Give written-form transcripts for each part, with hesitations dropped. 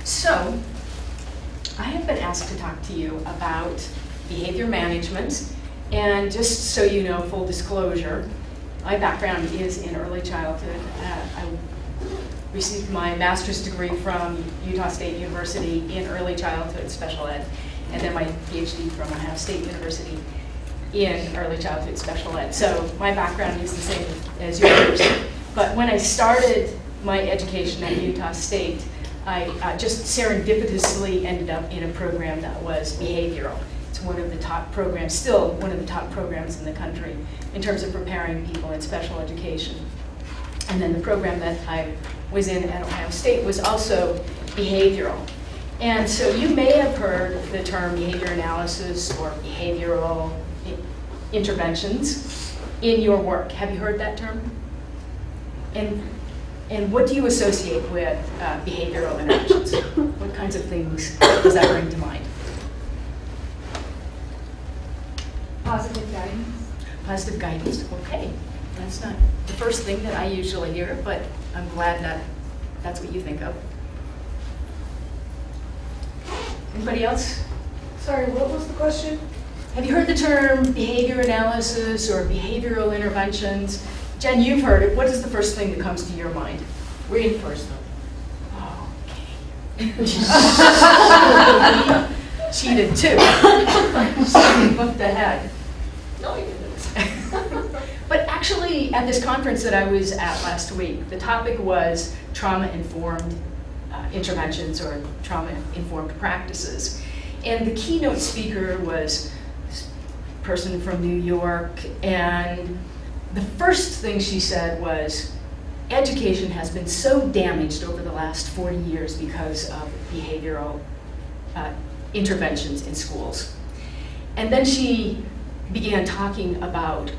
So, I have been asked to talk to you about behavior management, and just so you know, full disclosure, my background is in early childhood. I received my master's degree from Utah State University in early childhood special ed, and then my PhD from Ohio State University in early childhood special ed. So my background is the same as yours. But when I started my education at Utah State, I just serendipitously ended up in a program that was behavioral. It's one of the top programs, still one of the top programs in the country in terms of preparing people in special education. And then the program that I was in at Ohio State was also behavioral. And so you may have heard the term behavior analysis or behavioral interventions in your work. Have you heard that term? And what do you associate with behavioral interventions? What kinds of things does that bring to mind? Positive guidance. Positive guidance, okay. That's not the first thing that I usually hear, but I'm glad that that's what you think of. Anybody else? Sorry, what was the question? Have you heard the term behavior analysis or behavioral interventions? Jen, you've heard it. What is the first thing that comes to your mind? Reinforcement. Oh, okay. Cheated too. What the heck? No, you didn't. But actually, at this conference that I was at last week, the topic was trauma-informed interventions or trauma-informed practices. And the keynote speaker was this person from New York, and the first thing she said was, education has been so damaged over the last 40 years because of behavioral interventions in schools. And then she began talking about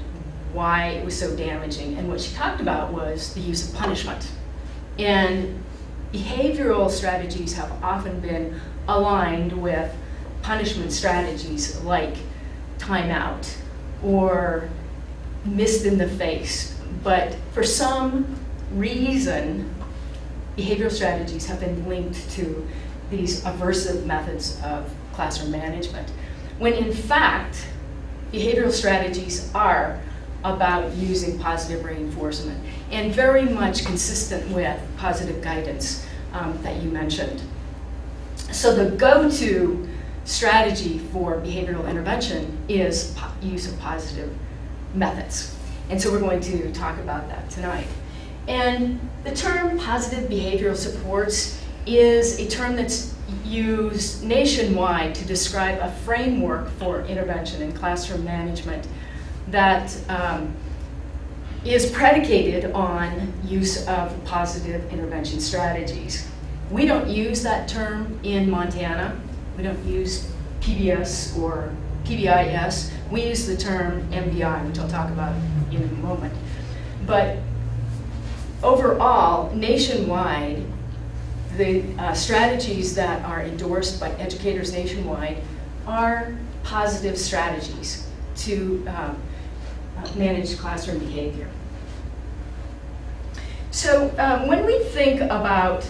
why it was so damaging, and what she talked about was the use of punishment. And behavioral strategies have often been aligned with punishment strategies like timeout or missed in the face. But for some reason, behavioral strategies have been linked to these aversive methods of classroom management, when in fact, behavioral strategies are about using positive reinforcement and very much consistent with positive guidance that you mentioned. So the go-to strategy for behavioral intervention is use of positive methods. And so we're going to talk about that tonight. And the term positive behavioral supports is a term that's used nationwide to describe a framework for intervention in classroom management that is predicated on use of positive intervention strategies. We don't use that term in Montana. We don't use PBS or PBIS. We use the term MBI, which I'll talk about in a moment. But overall, nationwide, the strategies that are endorsed by educators nationwide are positive strategies to manage classroom behavior. So when we think about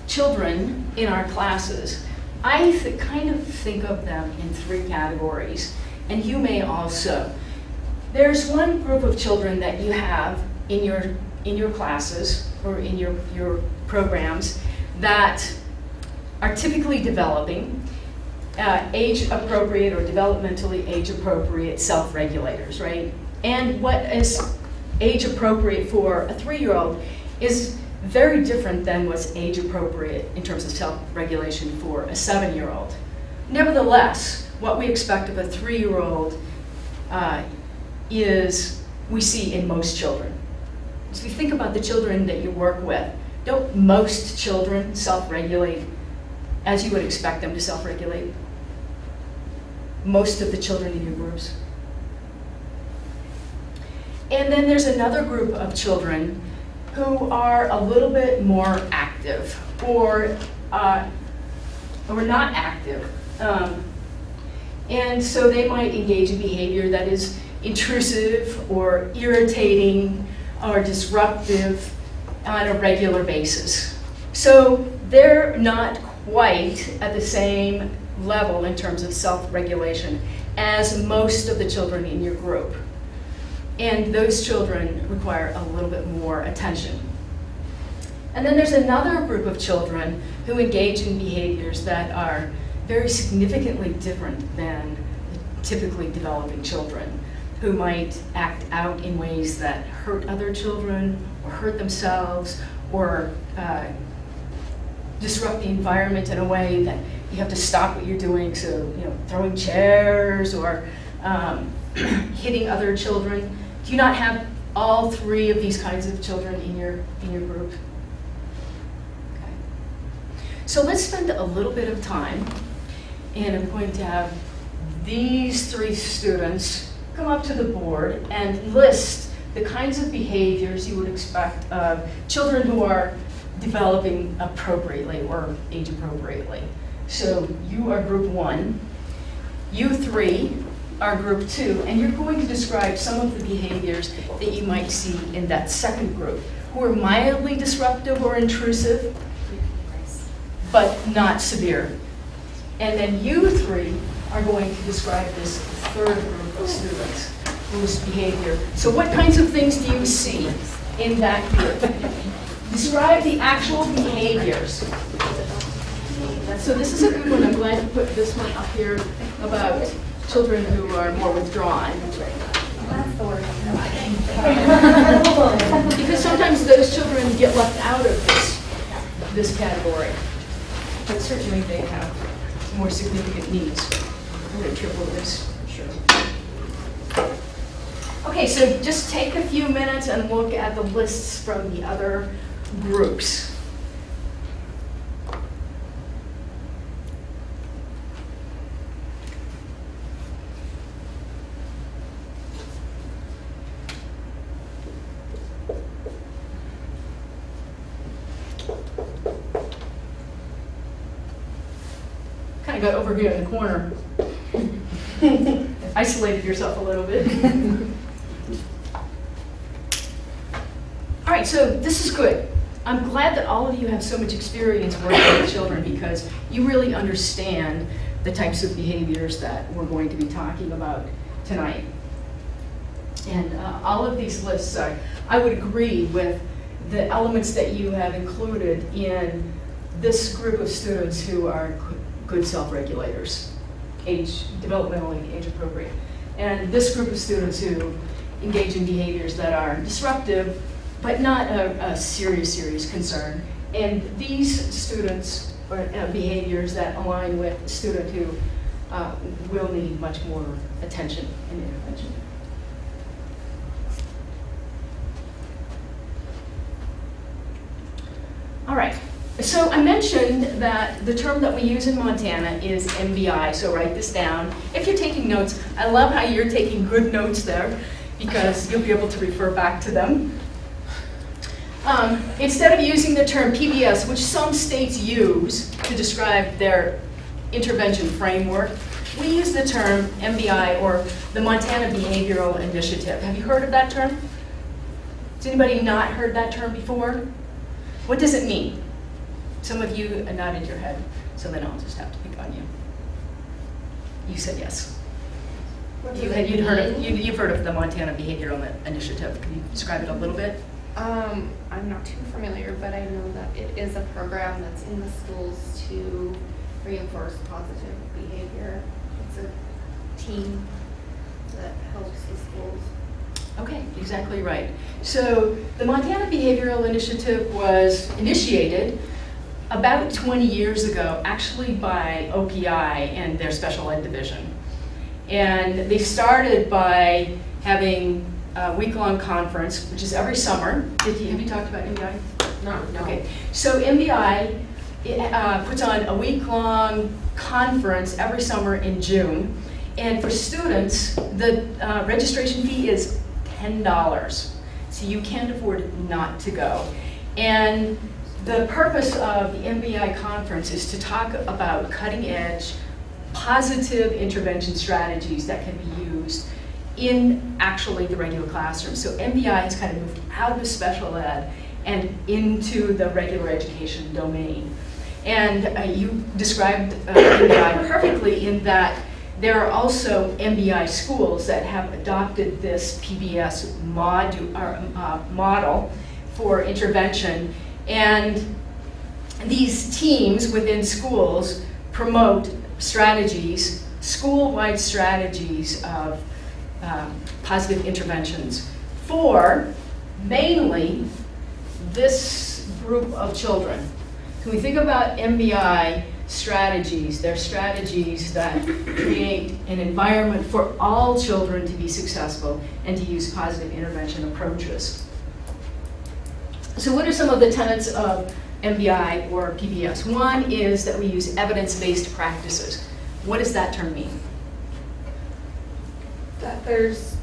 children in our classes, I kind of think of them in three categories, and you may also. There's one group of children that you have in your classes or in your programs that are typically developing age-appropriate or developmentally age-appropriate self-regulators, right? And what is age-appropriate for a 3-year-old is very different than what's age-appropriate in terms of self-regulation for a 7-year-old. Nevertheless, what we expect of a 3-year-old is we see in most children. So if you think about the children that you work with, don't most children self-regulate as you would expect them to self-regulate? Most of the children in your groups. And then there's another group of children who are a little bit more active or not active. And so they might engage in behavior that is intrusive or irritating or disruptive on a regular basis. So they're not quite at the same level in terms of self-regulation as most of the children in your group. And those children require a little bit more attention. And then there's another group of children who engage in behaviors that are very significantly different than typically developing children, who might act out in ways that hurt other children or hurt themselves or disrupt the environment in a way that you have to stop what you're doing. So, throwing chairs or hitting other children. Do you not have all three of these kinds of children in your group? Okay. So let's spend a little bit of time, and I'm going to have these three students come up to the board and list the kinds of behaviors you would expect of children who are developing appropriately or age appropriately. So you are group 1, you 3 are group 2, and you're going to describe some of the behaviors that you might see in that second group, who are mildly disruptive or intrusive, but not severe. And then you 3 are going to describe this third group of students whose behavior. So what kinds of things do you see in that group? Describe the actual behaviors. So this is a good one. I'm glad you put this one up here about children who are more withdrawn. That's the word. Because sometimes those children get left out of this category. But certainly they have more significant needs. I'm going to triple this for sure. Okay, so just take a few minutes and look at the lists from the other groups. Kind of got over here in the corner. Isolated yourself a little bit. All right, so this is good. I'm glad that all of you have so much experience working with children because you really understand the types of behaviors that we're going to be talking about tonight. And all of these lists, I would agree with the elements that you have included in this group of students who are good self-regulators, developmentally age appropriate. And this group of students who engage in behaviors that are disruptive, but not a serious concern. And these students are behaviors that align with a student who will need much more attention and intervention. All right, so I mentioned that the term that we use in Montana is MBI, so write this down. If you're taking notes, I love how you're taking good notes there because you'll be able to refer back to them. Instead of using the term PBS, which some states use to describe their intervention framework, we use the term MBI, or the Montana Behavioral Initiative. Have you heard of that term? Has anybody not heard that term before? What does it mean? Some of you nodded your head, so then I'll just have to pick on you. You said yes. You've heard of the Montana Behavioral Initiative. Can you describe it a little bit? I'm not too familiar, but I know that it is a program that's in the schools to reinforce positive behavior. It's a team that helps the schools. Okay, exactly right. So the Montana Behavioral Initiative was initiated about 20 years ago, actually by OPI and their special ed division. And they started by having a week-long conference, which is every summer. Have you talked about MBI? No. Okay, so MBI puts on a week-long conference every summer in June. And for students, the registration fee is $10. So you can't afford not to go. And the purpose of the MBI conference is to talk about cutting-edge, positive intervention strategies that can be used in actually the regular classroom. So MBI has kind of moved out of special ed and into the regular education domain. And you described MBI perfectly in that there are also MBI schools that have adopted this PBS model for intervention. And these teams within schools promote strategies, school-wide strategies of positive interventions for mainly this group of children. When we think about MBI strategies, they're strategies that create an environment for all children to be successful and to use positive intervention approaches. So what are some of the tenets of MBI or PBS? One is that we use evidence-based practices. What does that term mean? That there's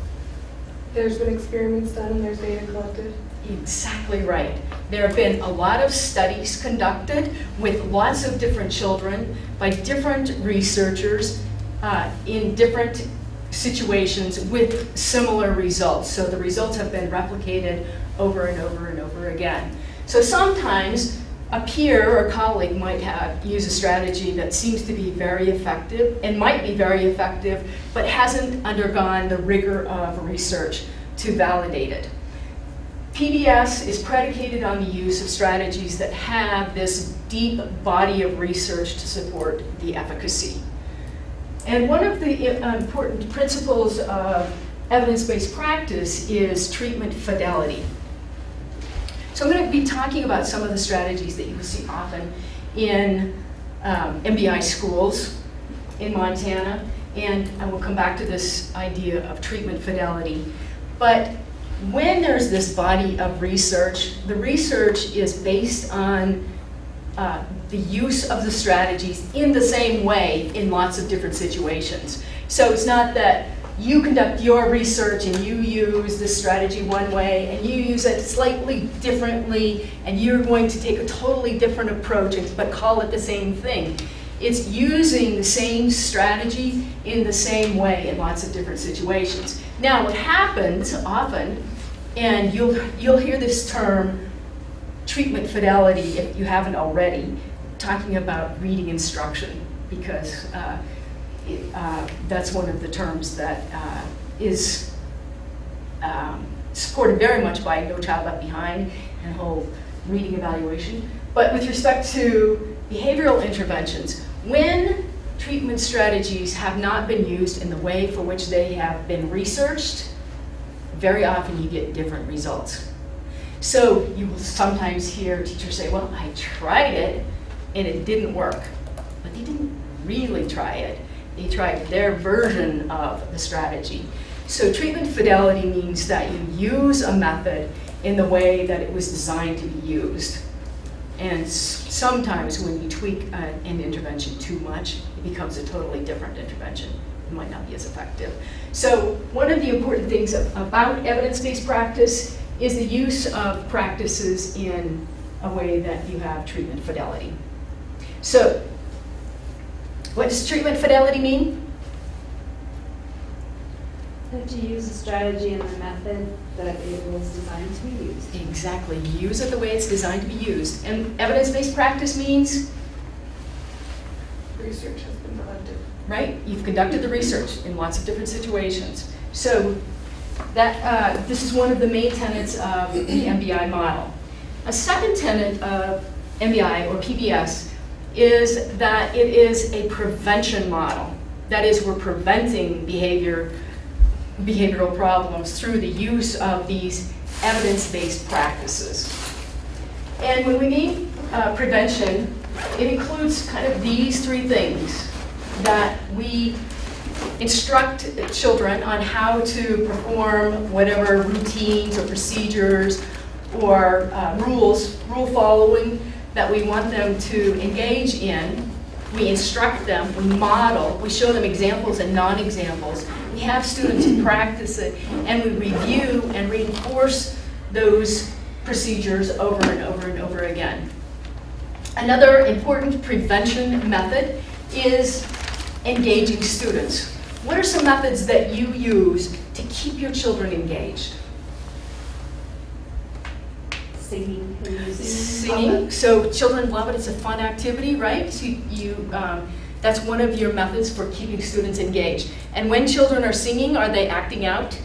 been experiments done and there's data collected. Exactly right. There have been a lot of studies conducted with lots of different children by different researchers in different situations with similar results. So the results have been replicated over and over and over again. So sometimes a peer or colleague might use a strategy that seems to be very effective and might be very effective, but hasn't undergone the rigor of research to validate it. PBS is predicated on the use of strategies that have this deep body of research to support the efficacy. And one of the important principles of evidence-based practice is treatment fidelity. So I'm going to be talking about some of the strategies that you will see often in MBI schools in Montana, and I will come back to this idea of treatment fidelity. But when there's this body of research, the research is based on the use of the strategies in the same way in lots of different situations. So it's not that you conduct your research and you use this strategy one way and you use it slightly differently and you're going to take a totally different approach but call it the same thing. It's using the same strategy in the same way in lots of different situations. Now what happens often, and you'll hear this term treatment fidelity if you haven't already, talking about reading instruction, because that's one of the terms that is supported very much by No Child Left Behind and whole reading evaluation. But with respect to behavioral interventions, when treatment strategies have not been used in the way for which they have been researched, very often you get different results. So you will sometimes hear teachers say, well, I tried it and it didn't work. But they didn't really try it. They tried their version of the strategy. So treatment fidelity means that you use a method in the way that it was designed to be used. And sometimes when you tweak an intervention too much, it becomes a totally different intervention. It might not be as effective. So one of the important things about evidence-based practice is the use of practices in a way that you have treatment fidelity. So what does treatment fidelity mean? That you use a strategy and a method that it was designed to be used. Exactly. Use it the way it's designed to be used. And evidence-based practice means? Research has been conducted. Right? You've conducted the research in lots of different situations. So that this is one of the main tenets of the MBI model. A second tenet of MBI or PBS is that it is a prevention model. That is, we're preventing behavioral problems through the use of these evidence-based practices. And when we mean prevention, it includes kind of these three things: that we instruct children on how to perform whatever routines or procedures or rule following that we want them to engage in. We instruct them, we model, we show them examples and non-examples. We have students who practice it, and we review and reinforce those procedures over and over and over again. Another important prevention method is engaging students. What are some methods that you use to keep your children engaged? singing and using Singing, puppets. so children love it, it's a fun activity, right? So that's one of your methods for keeping students engaged. And when children are singing, are they acting out?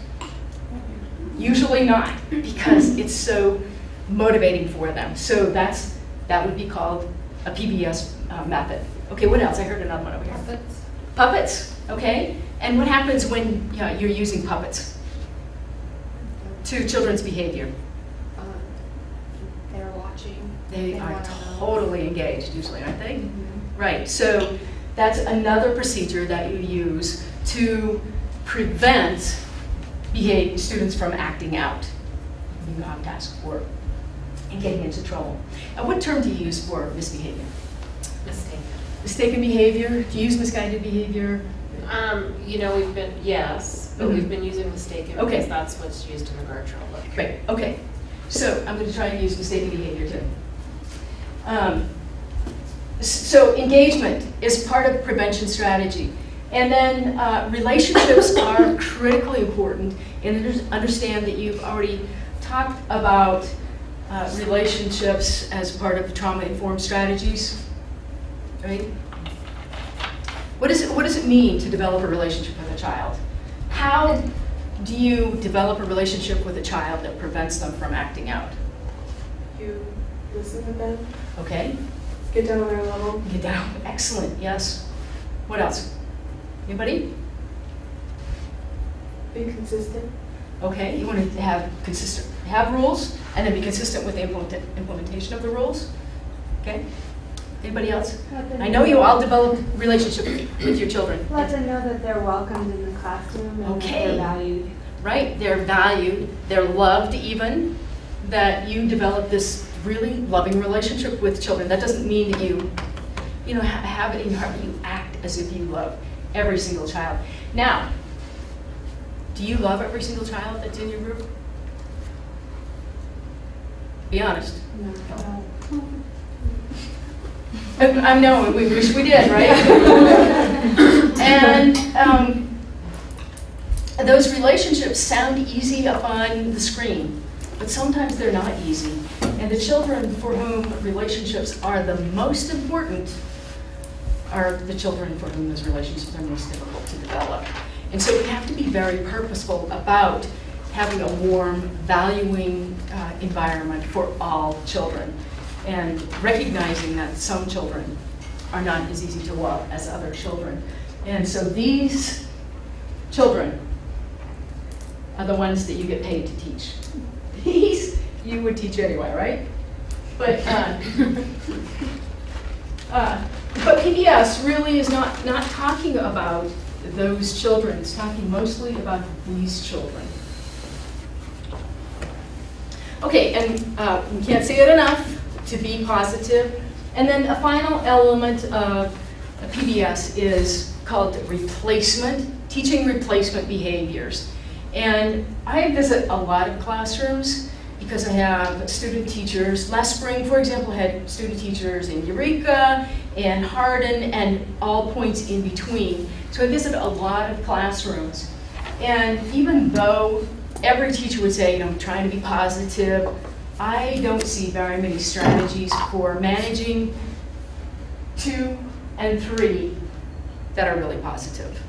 Usually not, because it's so motivating for them. So that would be called a PBS method. Okay, what else? I heard another one over here. Puppets. Puppets, okay? And what happens when you're using puppets to children's behavior? They're watching. They are wanna know. totally engaged usually, aren't they? Mhm. Right, so that's another procedure that you use to prevent students from acting out, being off task, or and getting into trouble. And what term do you use for misbehavior? Mistaken. Mistaken behavior? Do you use misguided behavior? We've been, yes, but Mhm. we've been using mistaken Okay. because that's what's used in the virtual book. Right, okay. So I'm going to try and use mistaken behavior too. So engagement is part of prevention strategy. And then relationships are critically important. And understand that you've already talked about relationships as part of trauma-informed strategies, right? What does it mean to develop a relationship with a child? How do you develop a relationship with a child that prevents them from acting out? You listen to them, Okay, get down on their level. get down, excellent, yes. What else? Anybody? Be consistent. Okay, you want to have rules, and then be consistent with the implementation of the rules? Okay, anybody else? I know you all develop relationship with your children. Let them know that they're welcomed in the classroom and that Okay. they're valued. Right, they're valued, they're loved even, that you develop this really loving relationship with children. That doesn't mean that you have it in your heart, but you act as if you love every single child. Now, do you love every single child that's in your group? Be honest. No. I know, we wish we did, right? And those relationships sound easy up on the screen, but sometimes they're not easy. And the children for whom relationships are the most important are the children for whom those relationships are most difficult to develop. And so we have to be very purposeful about having a warm, valuing environment for all children, and recognizing that some children are not as easy to love as other children. And so these children are the ones that you get paid to teach. These you would teach anyway, right? But PBS really is not talking about those children. It's talking mostly about these children. Okay, and we can't say it enough, to be positive. And then a final element of a PBS is called replacement, teaching replacement behaviors. And I visit a lot of classrooms because I have student teachers. Last spring, for example, I had student teachers in Eureka and Hardin and all points in between. So I visit a lot of classrooms. And even though every teacher would say, I'm trying to be positive, I don't see very many strategies for managing 2 and 3 that are really positive.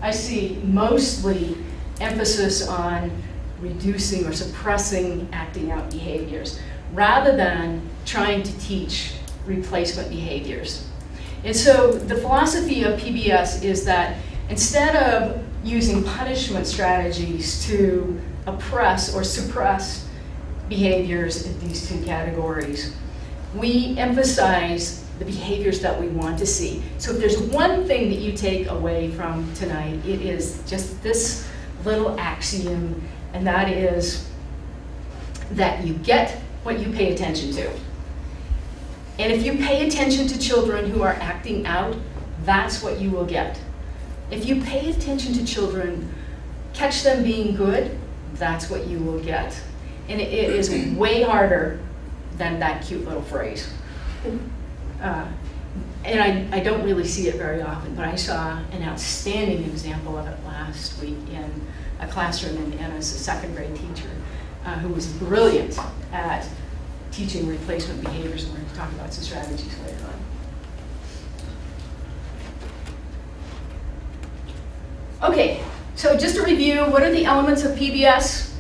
I see mostly emphasis on reducing or suppressing acting out behaviors rather than trying to teach replacement behaviors. And so the philosophy of PBS is that instead of using punishment strategies to oppress or suppress behaviors in these 2 categories, we emphasize the behaviors that we want to see. So if there's one thing that you take away from tonight, it is just this little axiom, and that is that you get what you pay attention to. And if you pay attention to children who are acting out, that's what you will get. If you pay attention to children, catch them being good, that's what you will get. And it is way harder than that cute little phrase. And I don't really see it very often, but I saw an outstanding example of it last week in a classroom, and as a second grade teacher who was brilliant at teaching replacement behaviors, and we're going to talk about some strategies later on. Okay, so just to review, what are the elements of PBS?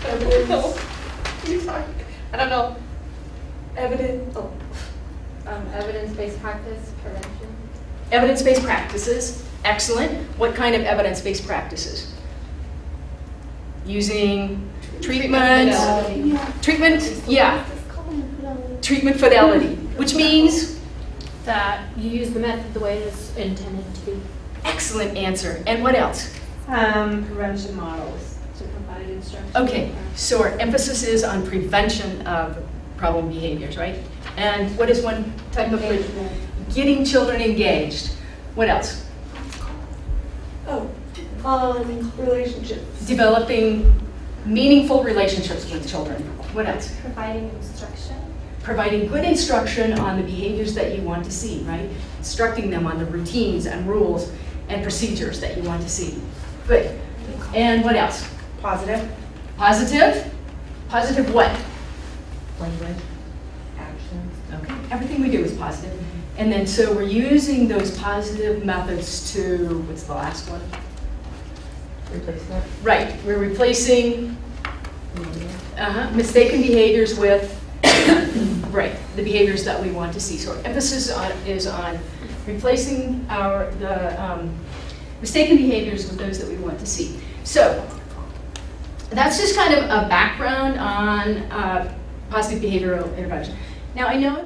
Evidence, I don't know. Evidence-based practice, prevention. Evidence-based practices, excellent. What kind of evidence-based practices? Using treatment, treatment, yeah, treatment fidelity, which means That you use the method the way it's intended to be. excellent answer. And what else? Prevention models to provide instruction. Okay, so our emphasis is on prevention of problem behaviors, right? And what is one type of Engagement. getting children engaged? What else? relationships. Developing meaningful relationships with children. What else? Providing instruction. Providing good instruction on the behaviors that you want to see, right? Instructing them on the routines and rules and procedures that you want to see. Good. And what else? Positive. Positive? Positive what? Language, actions. Okay, everything we do is positive. And then so we're using those positive methods to, what's the last one? Replacement. Right, we're replacing mistaken behaviors with, right, the behaviors that we want to see. So our emphasis is on replacing the mistaken behaviors with those that we want to see. So that's just kind of a background on positive behavioral intervention. Now I know